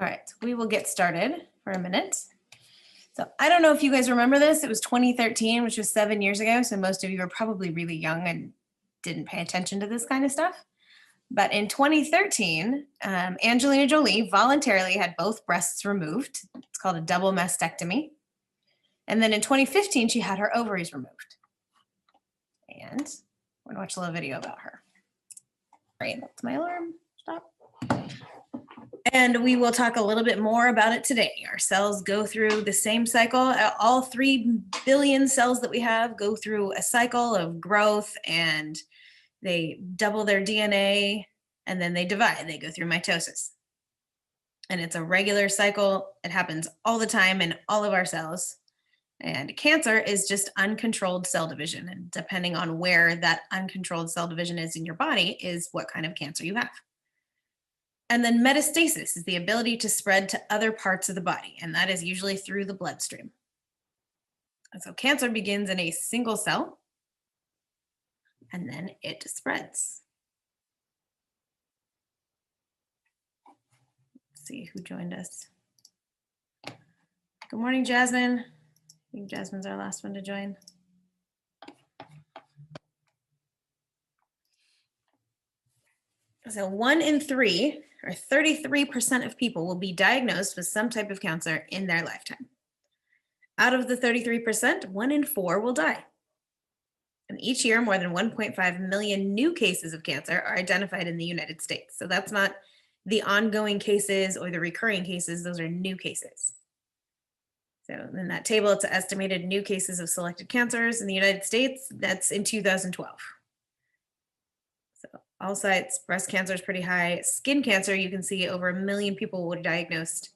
All right, we will get started for a minute. So I don't know if you guys remember this. It was 2013, which was 7 years ago. So most of you are probably really young and didn't pay attention to this kind of stuff. But in 2013, Angelina Jolie voluntarily had both breasts removed. It's called a double mastectomy. And then in 2015, she had her ovaries removed. And we're gonna watch a little video about her. Great, that's my alarm. Stop. And we will talk a little bit more about it today. Our cells go through the same cycle. All 3 billion cells that we have go through a cycle of growth, and they double their DNA and then they divide. They go through mitosis. And it's a regular cycle. It happens all the time in all of our cells. And cancer is just uncontrolled cell division. And depending on where that uncontrolled cell division is in your body is what kind of cancer you have. And then metastasis is the ability to spread to other parts of the body, and that is usually through the bloodstream. And so cancer begins in a single cell, and then it spreads. Let's see who joined us. Good morning, Jasmine. I think Jasmine's our last one to join. So 1 in 3, or 33% of people, will be diagnosed with some type of cancer in their lifetime. Out of the 33%, 1 in 4 will die. And each year, more than 1.5 million new cases of cancer are identified in the United States. So that's not the ongoing cases or the recurring cases, those are new cases. So in that table, it's estimated new cases of selected cancers in the United States. That's in 2012. So all sites, breast cancer is pretty high. Skin cancer, you can see over 1 million people were diagnosed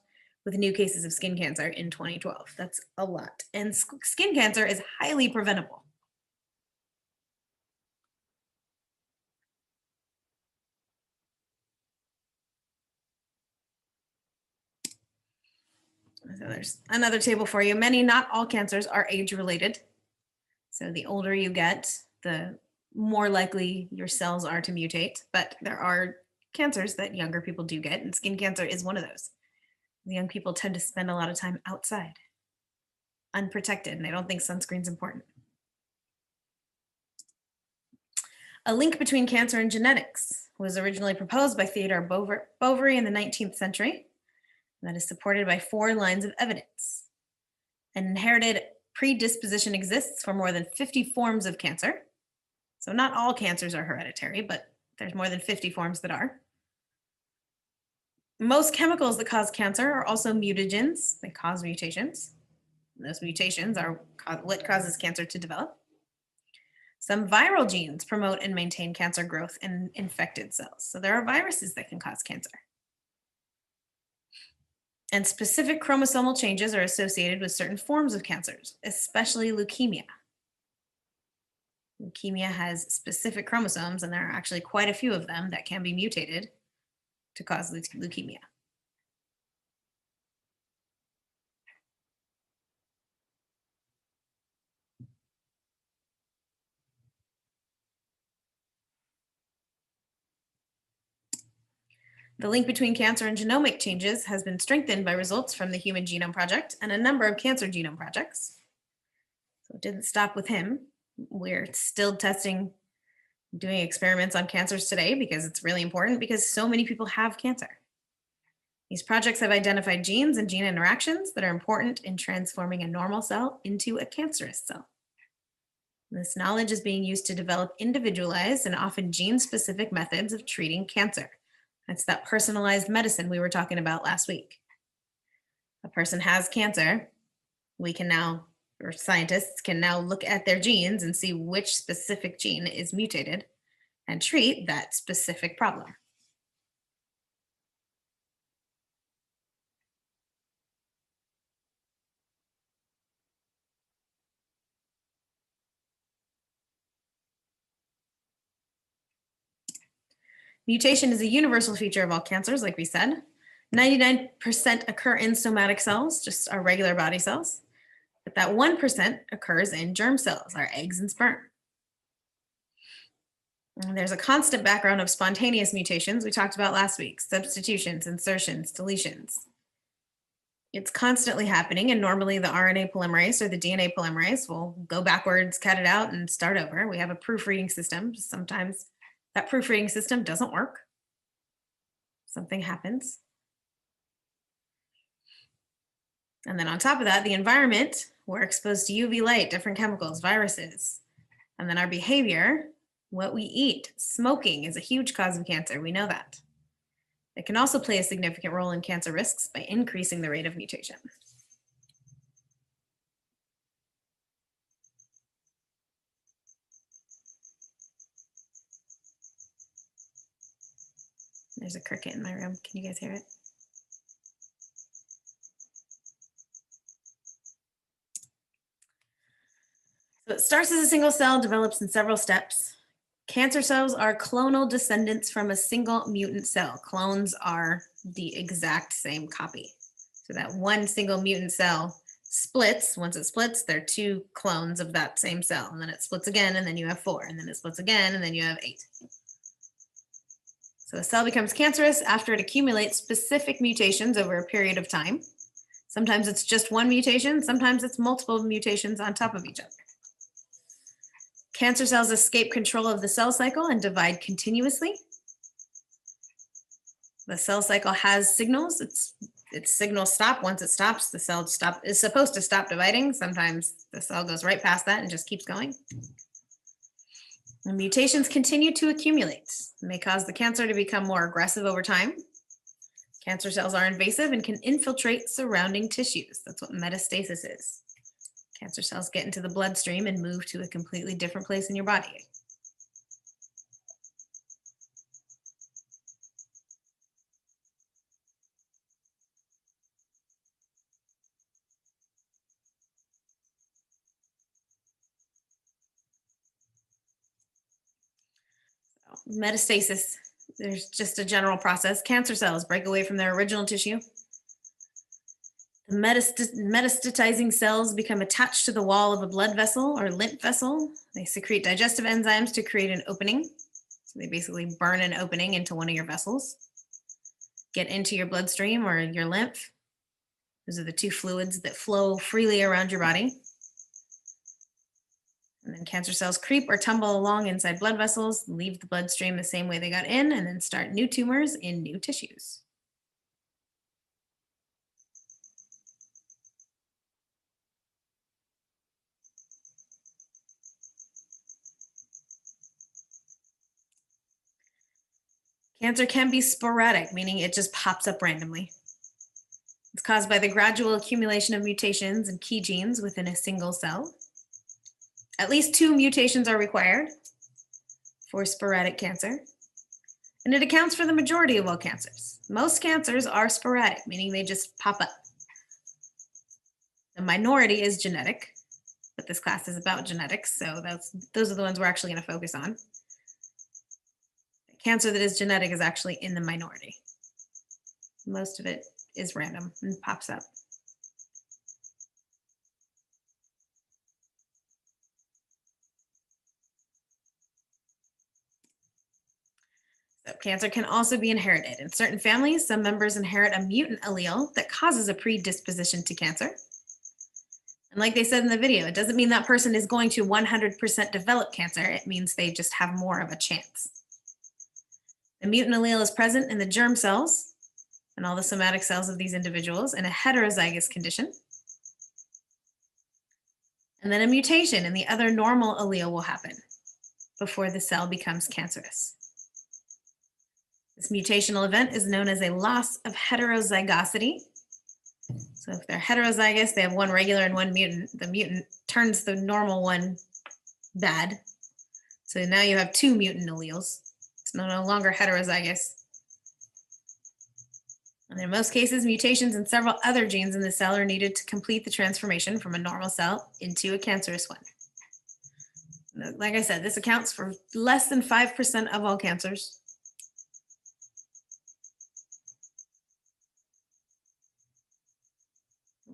with new cases of skin cancer in 2012. That's a lot. And skin cancer is highly preventable. So there's another table for you. Many, not all cancers are age-related. So the older you get, the more likely your cells are to mutate, but there are cancers that younger people do get, and skin cancer is one of those. The young people tend to spend a lot of time outside, unprotected, and they don't think sunscreen's important. A link between cancer and genetics was originally proposed by Theodore Boveri in the 19th century. That is supported by 4 lines of evidence. An inherited predisposition exists for more than 50 forms of cancer. So not all cancers are hereditary, but there's more than 50 forms that are. Most chemicals that cause cancer are also mutagens. They cause mutations. And those mutations are what causes cancer to develop. Some viral genes promote and maintain cancer growth in infected cells. So there are viruses that can cause cancer. And specific chromosomal changes are associated with certain forms of cancers, especially leukemia. Leukemia has specific chromosomes, and there are actually quite a few of them that can be mutated to cause leukemia. The link between cancer and genomic changes has been strengthened by results from the Human Genome Project and a number of cancer genome projects. So it didn't stop with him. We're still testing, doing experiments on cancers today because it's really important because so many people have cancer. These projects have identified genes and gene interactions that are important in transforming a normal cell into a cancerous cell. This knowledge is being used to develop individualized and often gene-specific methods of treating cancer. That's that personalized medicine we were talking about last week. A person has cancer, we can now, or scientists can now look at their genes and see which specific gene is mutated and treat that specific problem. Mutation is a universal feature of all cancers, like we said. 99% occur in somatic cells, just our regular body cells. But that 1% occurs in germ cells, our eggs and sperm. And there's a constant background of spontaneous mutations we talked about last week: substitutions, insertions, deletions. It's constantly happening, and normally the RNA polymerase or the DNA polymerase will go backwards, cut it out, and start over. We have a proofreading system. Sometimes that proofreading system doesn't work. Something happens. And then on top of that, the environment, we're exposed to UV light, different chemicals, viruses. And then our behavior, what we eat. Smoking is a huge cause of cancer. We know that. It can also play a significant role in cancer risks by increasing the rate of mutation. There's a cricket in my room. Can you guys hear it? So it starts as a single cell, develops in several steps. Cancer cells are clonal descendants from a single mutant cell. Clones are the exact same copy. So that one single mutant cell splits. Once it splits, there are two clones of that same cell. And then it splits again, and then you have 4. And then it splits again, and then you have 8. So a cell becomes cancerous after it accumulates specific mutations over a period of time. Sometimes it's just one mutation, sometimes it's multiple mutations on top of each other. Cancer cells escape control of the cell cycle and divide continuously. The cell cycle has signals. Its signals stop. Once it stops, the cell is supposed to stop dividing. Sometimes the cell goes right past that and just keeps going. And mutations continue to accumulate. It may cause the cancer to become more aggressive over time. Cancer cells are invasive and can infiltrate surrounding tissues. That's what metastasis is. Cancer cells get into the bloodstream and move to a completely different place in your body. Metastasis, there's just a general process. Cancer cells break away from their original tissue. The metastatizing cells become attached to the wall of a blood vessel or lymph vessel. They secrete digestive enzymes to create an opening. So they basically burn an opening into one of your vessels, get into your bloodstream or your lymph. Those are the two fluids that flow freely around your body. And then cancer cells creep or tumble along inside blood vessels, leave the bloodstream the same way they got in, and then start new tumors in new tissues. Cancer can be sporadic, meaning it just pops up randomly. It's caused by the gradual accumulation of mutations and key genes within a single cell. At least 2 mutations are required for sporadic cancer, and it accounts for the majority of all cancers. Most cancers are sporadic, meaning they just pop up. The minority is genetic, but this class is about genetics, so those are the ones we're actually going to focus on. Cancer that is genetic is actually in the minority. Most of it is random and pops up. So cancer can also be inherited. In certain families, some members inherit a mutant allele that causes a predisposition to cancer. And like they said in the video, it doesn't mean that person is going to 100% develop cancer. It means they just have more of a chance. The mutant allele is present in the germ cells and all the somatic cells of these individuals in a heterozygous condition. And then a mutation in the other normal allele will happen before the cell becomes cancerous. This mutational event is known as a loss of heterozygosity. So if they're heterozygous, they have one regular and one mutant. The mutant turns the normal one bad. So now you have 2 mutant alleles. It's no longer heterozygous. And in most cases, mutations in several other genes in the cell are needed to complete the transformation from a normal cell into a cancerous one. Like I said, this accounts for less than 5% of all cancers.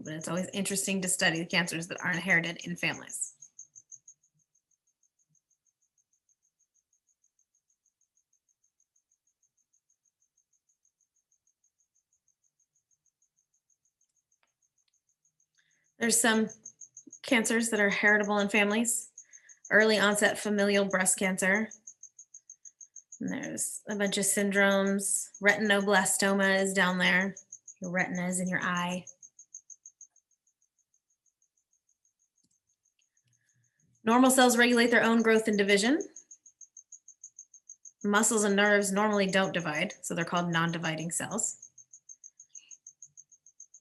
But it's always interesting to study the cancers that are inherited in families. There's some cancers that are heritable in families. Early onset familial breast cancer. And there's a bunch of syndromes. Retinoblastoma is down there. Your retina is in your eye. Normal cells regulate their own growth and division. Muscles and nerves normally don't divide, so they're called non-dividing cells.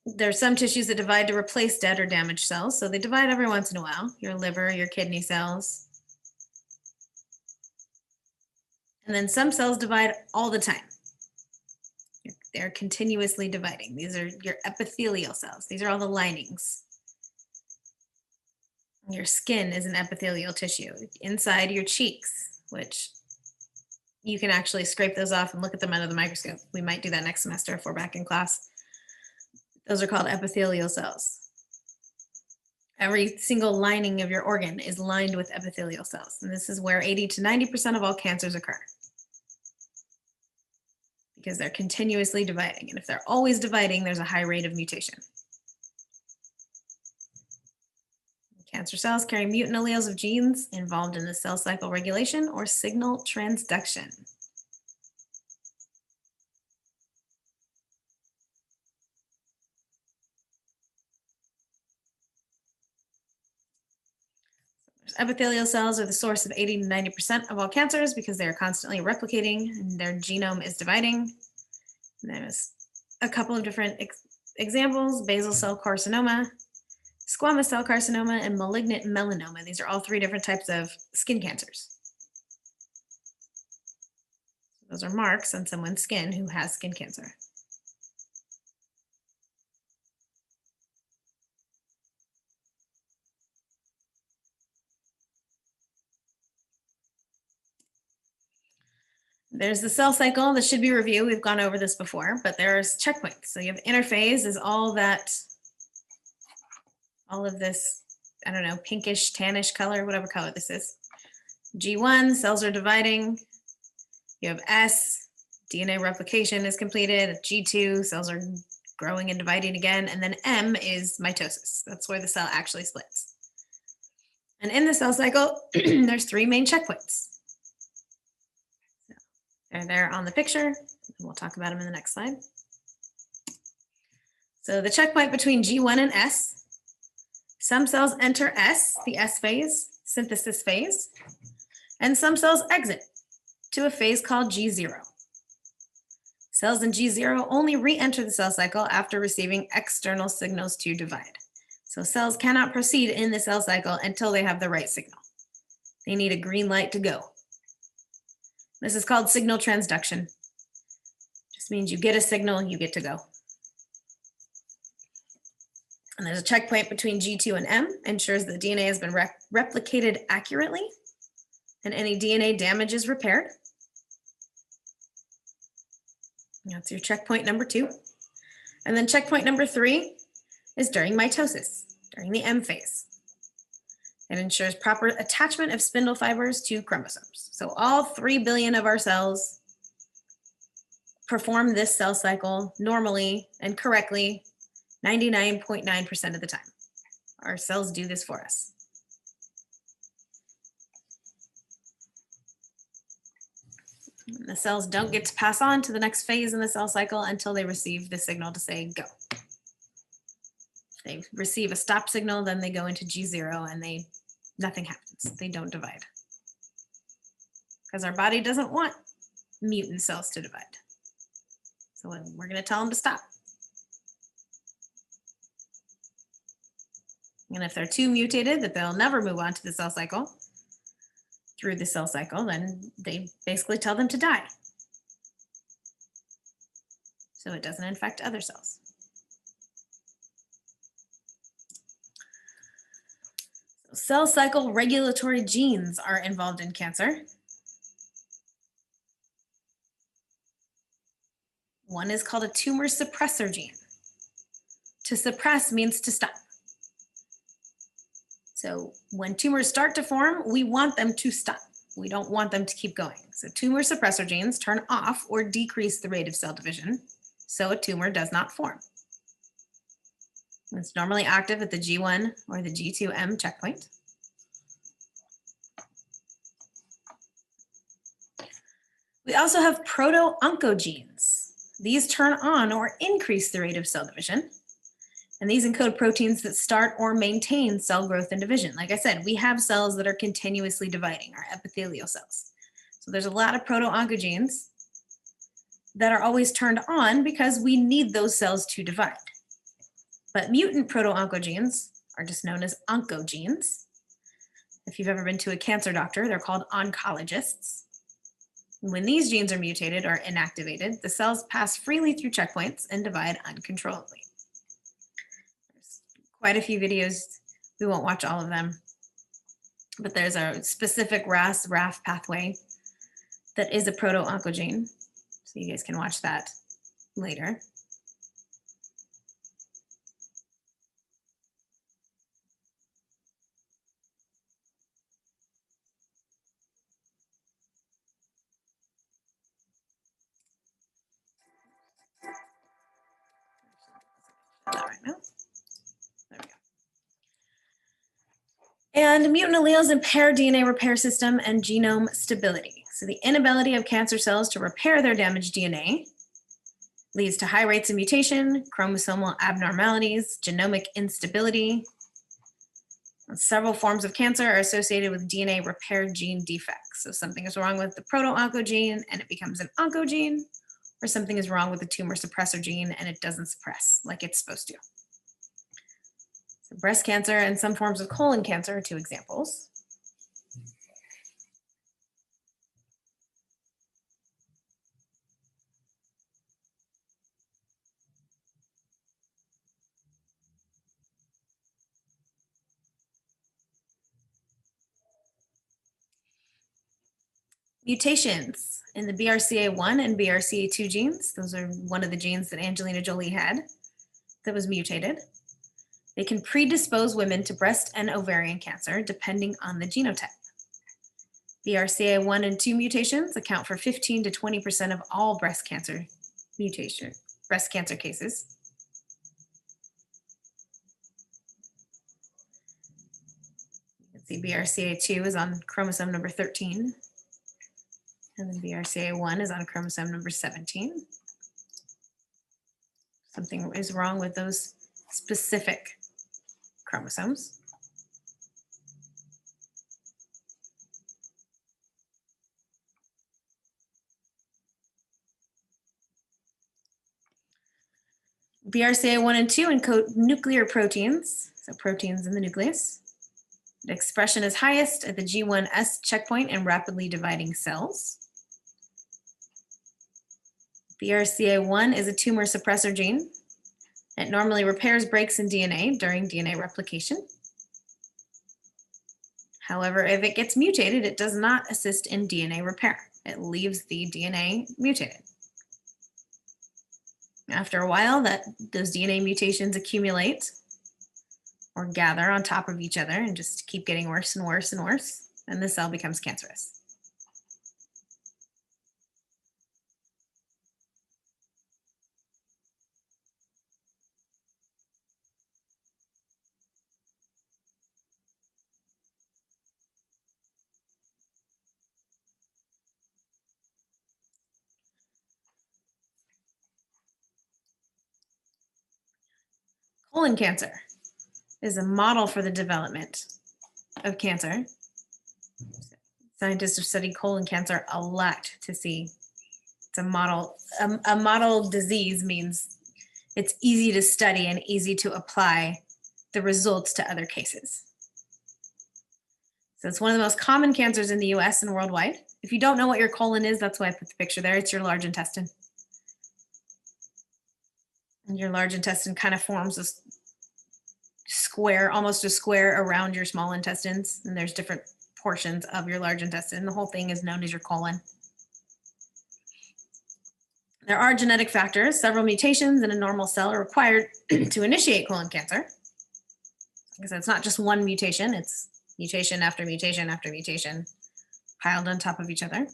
There's some tissues that divide to replace dead or damaged cells, so they divide every once in a while. Your liver, your kidney cells. And then some cells divide all the time. They're continuously dividing. These are your epithelial cells. These are all the linings. Your skin is an epithelial tissue. Inside your cheeks, which you can actually scrape those off and look at them under the microscope. We might do that next semester if we're back in class. Those are called epithelial cells. Every single lining of your organ is lined with epithelial cells. And this is where 80 to 90% of all cancers occur, because they're continuously dividing. And if they're always dividing, there's a high rate of mutation. Cancer cells carry mutant alleles of genes involved in the cell cycle regulation or signal transduction. Epithelial cells are the source of 80 to 90% of all cancers because they are constantly replicating and their genome is dividing. And there's a couple of different examples: basal cell carcinoma, squamous cell carcinoma, and malignant melanoma. These are all three different types of skin cancers. Those are marks on someone's skin who has skin cancer. There's the cell cycle. This should be reviewed. We've gone over this before, but there's checkpoints. So you have interphase is all of this, I don't know, pinkish, tannish color, whatever color this is. G1, cells are dividing. You have S, DNA replication is completed. G2, cells are growing and dividing again. And then M is mitosis. That's where the cell actually splits. And in the cell cycle, there's three main checkpoints. They're there on the picture, and we'll talk about them in the next slide. So the checkpoint between G1 and S, some cells enter S, the S phase, synthesis phase, and some cells exit to a phase called G0. Cells in G0 only re-enter the cell cycle after receiving external signals to divide. So cells cannot proceed in the cell cycle until they have the right signal. They need a green light to go. This is called signal transduction. Just means you get a signal, you get to go. And there's a checkpoint between G2 and M, ensures the DNA has been replicated accurately and any DNA damage is repaired. That's your checkpoint number 2. And then checkpoint number 3 is during mitosis, during the M phase. It ensures proper attachment of spindle fibers to chromosomes. So all 3 billion of our cells perform this cell cycle normally and correctly 99.9% of the time. Our cells do this for us. And the cells don't get to pass on to the next phase in the cell cycle until they receive the signal to say go. They receive a stop signal, then they go into G0 and nothing happens. They don't divide. Because our body doesn't want mutant cells to divide. So we're going to tell them to stop. And if they're too mutated that they'll never move on to the cell cycle, through the cell cycle, then they basically tell them to die. So it doesn't infect other cells. So cell cycle regulatory genes are involved in cancer. One is called a tumor suppressor gene. To suppress means to stop. So when tumors start to form, we want them to stop. We don't want them to keep going. So tumor suppressor genes turn off or decrease the rate of cell division, so a tumor does not form. It's normally active at the G1 or the G2M checkpoint. We also have proto-oncogenes. These turn on or increase the rate of cell division. And these encode proteins that start or maintain cell growth and division. Like I said, we have cells that are continuously dividing, our epithelial cells. So there's a lot of proto-oncogenes that are always turned on because we need those cells to divide. But mutant proto-oncogenes are just known as oncogenes. If you've ever been to a cancer doctor, they're called oncologists. When these genes are mutated or inactivated, the cells pass freely through checkpoints and divide uncontrollably. There's quite a few videos. We won't watch all of them, but there's a specific RAS-RAF pathway that is a proto-oncogene. So you guys can watch that later. Not right now. There we go. And mutant alleles impair DNA repair system and genome stability. So the inability of cancer cells to repair their damaged DNA leads to high rates of mutation, chromosomal abnormalities, genomic instability. And several forms of cancer are associated with DNA repair gene defects. So something is wrong with the proto-oncogene and it becomes an oncogene, or something is wrong with the tumor suppressor gene and it doesn't suppress like it's supposed to. So breast cancer and some forms of colon cancer are two examples. Mutations in the BRCA1 and BRCA2 genes. Those are one of the genes that Angelina Jolie had that was mutated. They can predispose women to breast and ovarian cancer depending on the genotype. BRCA1 and 2 mutations account for 15 to 20% of all breast cancer cases. You can see BRCA2 is on chromosome number 13. And then BRCA1 is on chromosome number 17. Something is wrong with those specific chromosomes. BRCA1 and 2 encode nuclear proteins, so proteins in the nucleus. The expression is highest at the G1S checkpoint in rapidly dividing cells. BRCA1 is a tumor suppressor gene. It normally repairs breaks in DNA during DNA replication. However, if it gets mutated, it does not assist in DNA repair. It leaves the DNA mutated. After a while, those DNA mutations accumulate or gather on top of each other and just keep getting worse and worse and worse, and the cell becomes cancerous. Colon cancer is a model for the development of cancer. Scientists have studied colon cancer a lot to see. It's a model. A model disease means it's easy to study and easy to apply the results to other cases. So it's one of the most common cancers in the US and worldwide. If you don't know what your colon is, that's why I put the picture there. It's your large intestine. And your large intestine kind of forms a square, almost a square around your small intestines. And there's different portions of your large intestine. The whole thing is known as your colon. There are genetic factors. Several mutations in a normal cell are required to initiate colon cancer. Because it's not just one mutation, it's mutation after mutation after mutation piled on top of each other.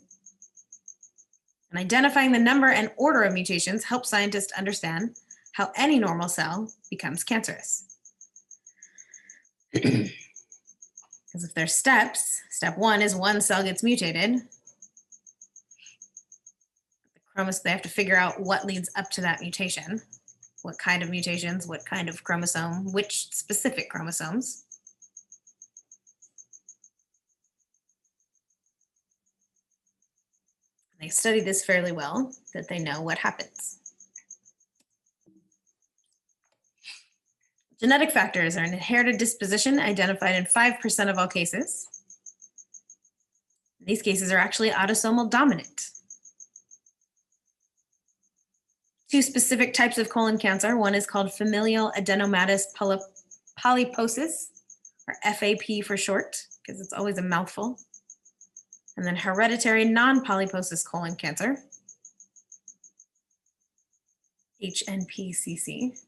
And identifying the number and order of mutations helps scientists understand how any normal cell becomes cancerous. Because if there's steps, step one is one cell gets mutated. They have to figure out what leads up to that mutation, what kind of mutations, what kind of chromosome, which specific chromosomes. They study this fairly well, that they know what happens. Genetic factors are an inherited disposition identified in 5% of all cases. These cases are actually autosomal dominant. Two specific types of colon cancer. One is called familial adenomatous polyposis, or FAP for short, because it's always a mouthful. And then hereditary non-polyposis colon cancer, HNPCC.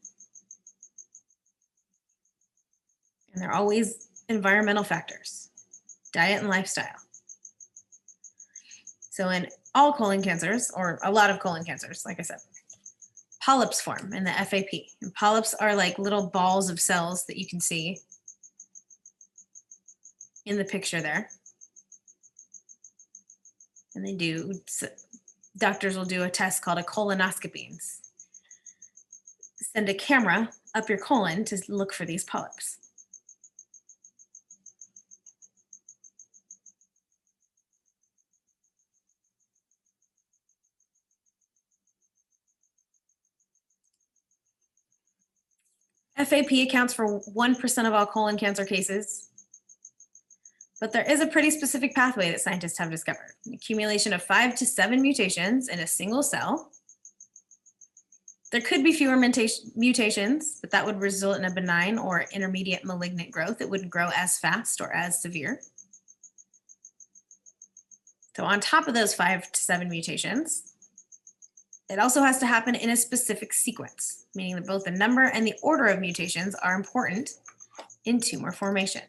And they're always environmental factors, diet and lifestyle. So in all colon cancers, or a lot of colon cancers, like I said, polyps form in the FAP. And polyps are like little balls of cells that you can see in the picture there. And doctors will do a test called a colonoscopy. Send a camera up your colon to look for these polyps. FAP accounts for 1% of all colon cancer cases, but there is a pretty specific pathway that scientists have discovered. An accumulation of 5 to 7 mutations in a single cell. There could be fewer mutations, but that would result in a benign or intermediate malignant growth. It wouldn't grow as fast or as severe. So on top of those 5 to 7 mutations, it also has to happen in a specific sequence, meaning that both the number and the order of mutations are important in tumor formation.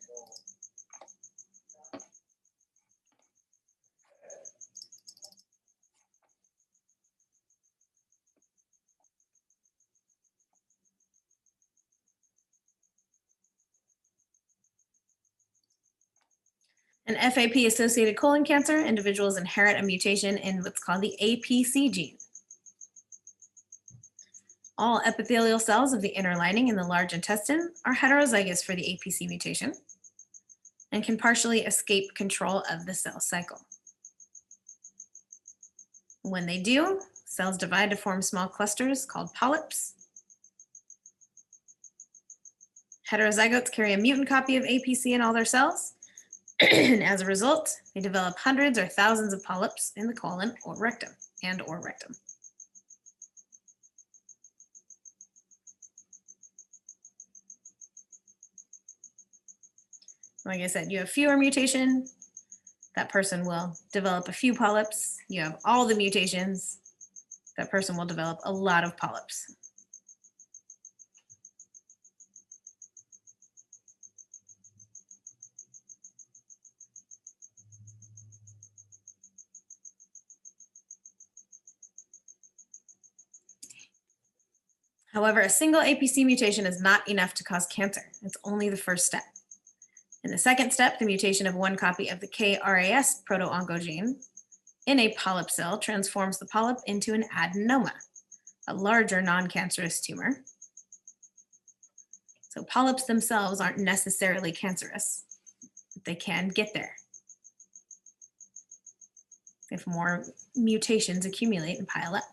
In FAP-associated colon cancer, individuals inherit a mutation in what's called the APC gene. All epithelial cells of the inner lining in the large intestine are heterozygous for the APC mutation and can partially escape control of the cell cycle. When they do, cells divide to form small clusters called polyps. Heterozygotes carry a mutant copy of APC in all their cells, and as a result, they develop hundreds or thousands of polyps in the colon or rectum. Like I said, you have fewer mutation, that person will develop a few polyps. You have all the mutations, that person will develop a lot of polyps. However, a single APC mutation is not enough to cause cancer. It's only the first step. In the second step, the mutation of one copy of the KRAS proto-oncogene in a polyp cell transforms the polyp into an adenoma, a larger non-cancerous tumor. So polyps themselves aren't necessarily cancerous, but they can get there if more mutations accumulate and pile up.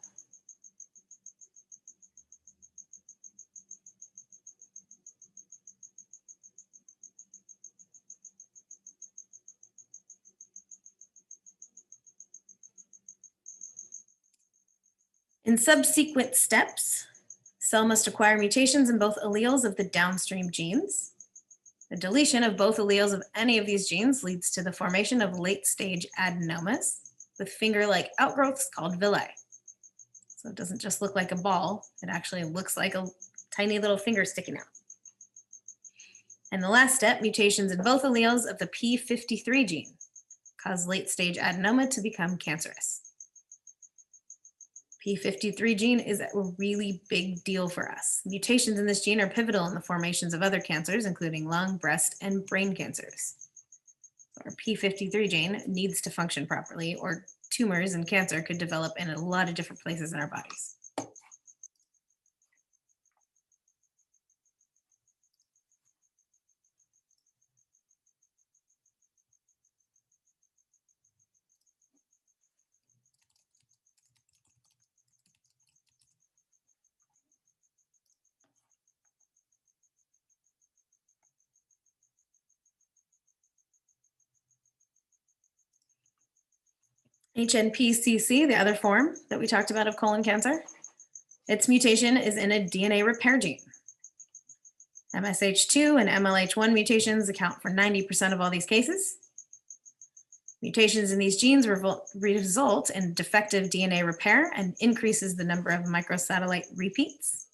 In subsequent steps, cell must acquire mutations in both alleles of the downstream genes. The deletion of both alleles of any of these genes leads to the formation of late-stage adenomas with finger-like outgrowths called villi. So it doesn't just look like a ball, it actually looks like a tiny little finger sticking out. And the last step, mutations in both alleles of the p53 gene cause late-stage adenoma to become cancerous. P53 gene is a really big deal for us. Mutations in this gene are pivotal in the formations of other cancers, including lung, breast, and brain cancers. Our P53 gene needs to function properly, or tumors and cancer could develop in a lot of different places in our bodies. HNPCC, the other form that we talked about of colon cancer, its mutation is in a DNA repair gene. MSH2 and MLH1 mutations account for 90% of all these cases. Mutations in these genes result in defective DNA repair and increases the number of microsatellite repeats.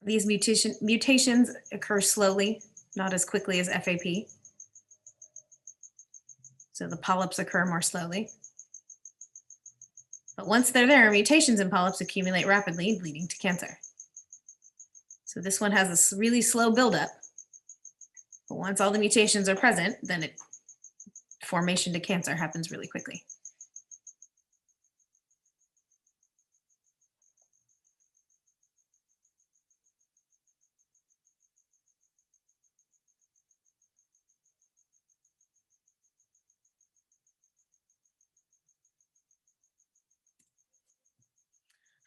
These mutations occur slowly, not as quickly as FAP. So the polyps occur more slowly. But once they're there, mutations in polyps accumulate rapidly, leading to cancer. So this one has a really slow buildup. But once all the mutations are present, then formation to cancer happens really quickly.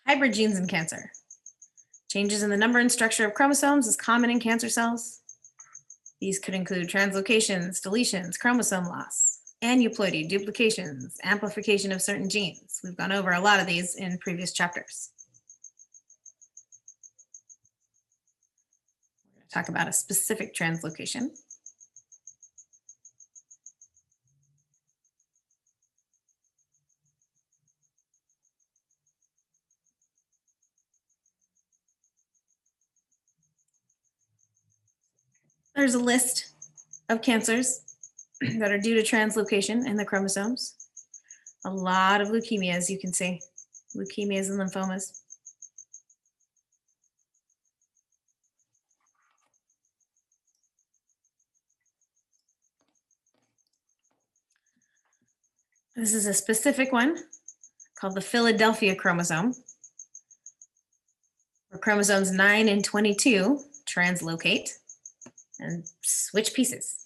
Hybrid genes in cancer. Changes in the number and structure of chromosomes is common in cancer cells. These could include translocations, deletions, chromosome loss, aneuploidy, duplications, amplification of certain genes. We've gone over a lot of these in previous chapters. We're going to talk about a specific translocation. There's a list of cancers that are due to translocation in the chromosomes. A lot of leukemias, you can see, leukemias and lymphomas. This is a specific one called the Philadelphia chromosome, where chromosomes 9 and 22 translocate and switch pieces.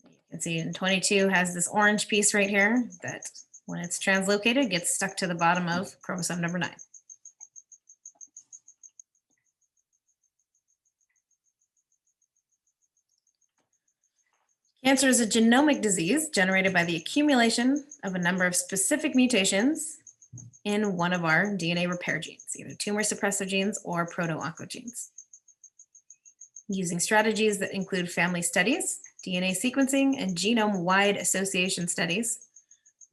You can see in 22 has this orange piece right here that when it's translocated gets stuck to the bottom of chromosome number 9. Cancer is a genomic disease generated by the accumulation of a number of specific mutations in one of our DNA repair genes, either tumor suppressor genes or proto-oncogenes. Using strategies that include family studies, DNA sequencing, and genome-wide association studies,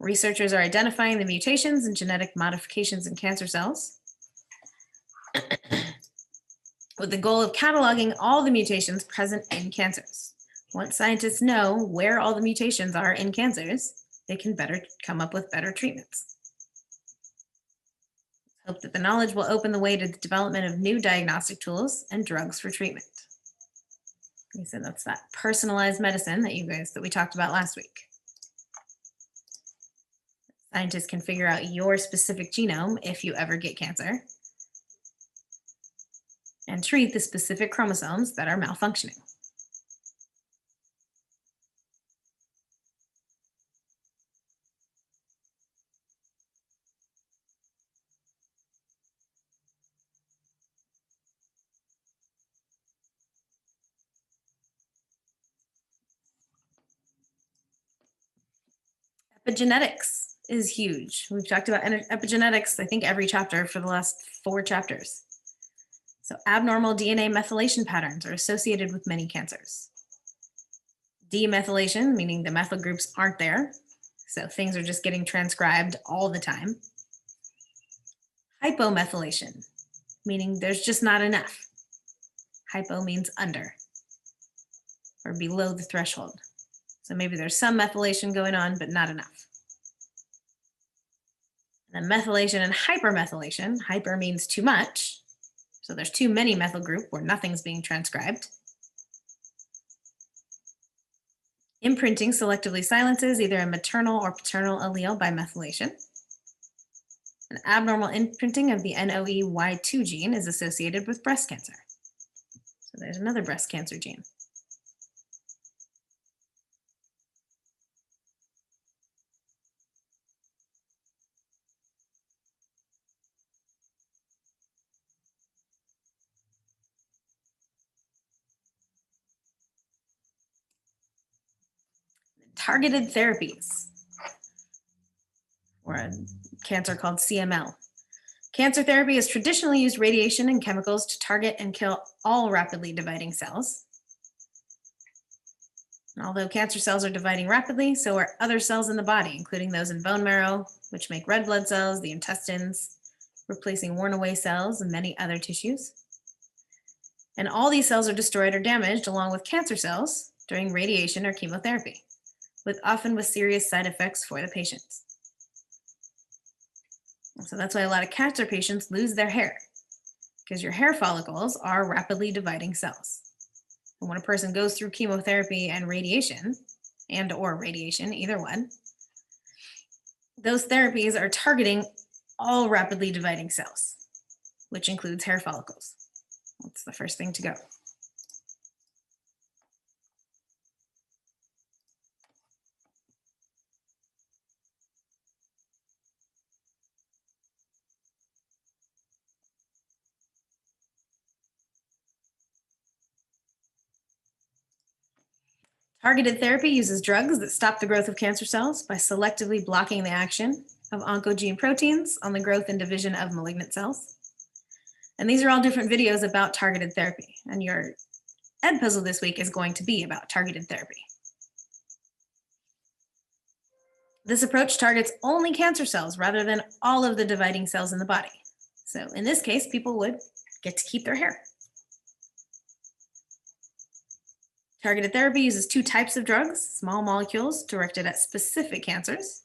researchers are identifying the mutations and genetic modifications in cancer cells with the goal of cataloging all the mutations present in cancers. Once scientists know where all the mutations are in cancers, they can come up with better treatments. Hope that the knowledge will open the way to the development of new diagnostic tools and drugs for treatment. He said that's that personalized medicine that we talked about last week. Scientists can figure out your specific genome if you ever get cancer and treat the specific chromosomes that are malfunctioning. Epigenetics is huge. We've talked about epigenetics, I think, every chapter for the last 4 chapters. So abnormal DNA methylation patterns are associated with many cancers. Demethylation, meaning the methyl groups aren't there, so things are just getting transcribed all the time. Hypomethylation, meaning there's just not enough. Hypo means under. or below the threshold. So maybe there's some methylation going on, but not enough. And then methylation and hypermethylation. Hyper means too much. So there's too many methyl group where nothing's being transcribed. Imprinting selectively silences either a maternal or paternal allele by methylation. An abnormal imprinting of the NOEY2 gene is associated with breast cancer. So there's another breast cancer gene. Targeted therapies, or a cancer called CML. Cancer therapy has traditionally used radiation and chemicals to target and kill all rapidly dividing cells. And although cancer cells are dividing rapidly, so are other cells in the body, including those in bone marrow, which make red blood cells, the intestines, replacing worn away cells, and many other tissues. And all these cells are destroyed or damaged along with cancer cells during radiation or chemotherapy, often with serious side effects for the patients. So that's why a lot of cancer patients lose their hair, because your hair follicles are rapidly dividing cells. And when a person goes through chemotherapy and radiation, or radiation, either one, those therapies are targeting all rapidly dividing cells, which includes hair follicles. That's the first thing to go. Targeted therapy uses drugs that stop the growth of cancer cells by selectively blocking the action of oncogene proteins on the growth and division of malignant cells. And these are all different videos about targeted therapy. And your Ed puzzle this week is going to be about targeted therapy. This approach targets only cancer cells rather than all of the dividing cells in the body. So in this case, people would get to keep their hair. Targeted therapy uses two types of drugs, small molecules directed at specific cancers.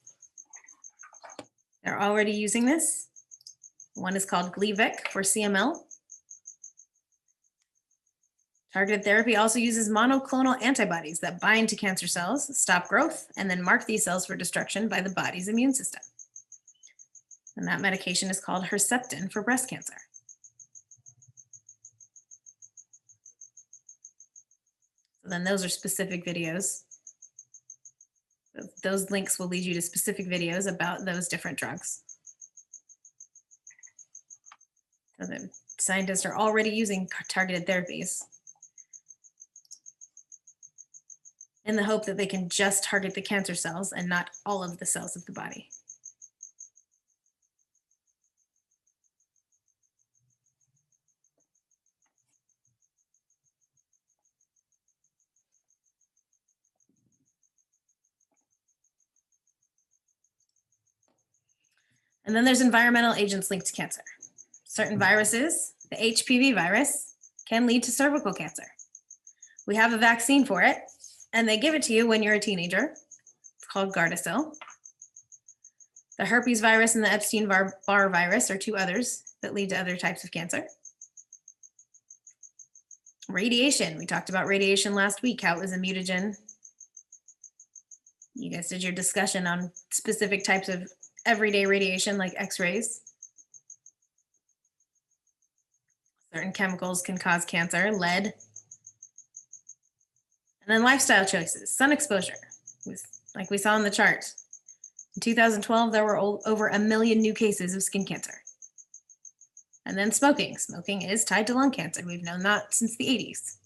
They're already using this. One is called Gleevec for CML. Targeted therapy also uses monoclonal antibodies that bind to cancer cells, stop growth, and then mark these cells for destruction by the body's immune system. And that medication is called Herceptin for breast cancer. So then those are specific videos. Those links will lead you to specific videos about those different drugs. So the scientists are already using targeted therapies in the hope that they can just target the cancer cells and not all of the cells of the body. And then there's environmental agents linked to cancer. Certain viruses, the HPV virus, can lead to cervical cancer. We have a vaccine for it, and they give it to you when you're a teenager. It's called Gardasil. The herpes virus and the Epstein-Barr virus are two others that lead to other types of cancer. Radiation, we talked about radiation last week, how it was a mutagen. You guys did your discussion on specific types of everyday radiation like X-rays. Certain chemicals can cause cancer, lead. And then lifestyle choices, sun exposure, like we saw in the chart. In 2012, there were over 1 million new cases of skin cancer. And then smoking. Smoking is tied to lung cancer. We've known that since the 80s.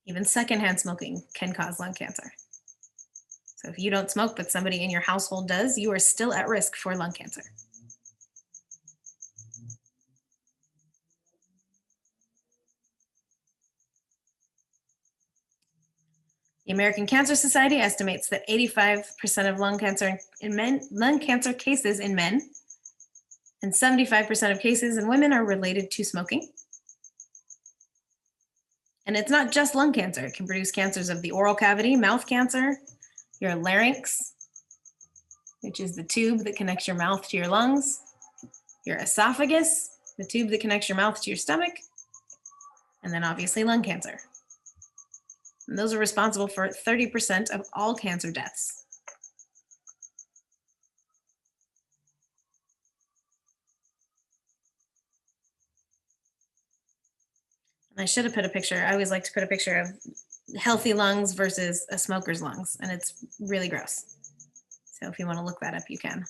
Even secondhand smoking can cause lung cancer. So if you don't smoke, but somebody in your household does, you are still at risk for lung cancer. The American Cancer Society estimates that 85% of lung cancer cases in men and 75% of cases in women are related to smoking. And it's not just lung cancer. It can produce cancers of the oral cavity, mouth cancer, your larynx, which is the tube that connects your mouth to your lungs, your esophagus, the tube that connects your mouth to your stomach, and then obviously lung cancer. And those are responsible for 30% of all cancer deaths. And I should have put a picture. I always like to put a picture of healthy lungs versus a smoker's lungs, and it's really gross. So if you want to look that up, you can.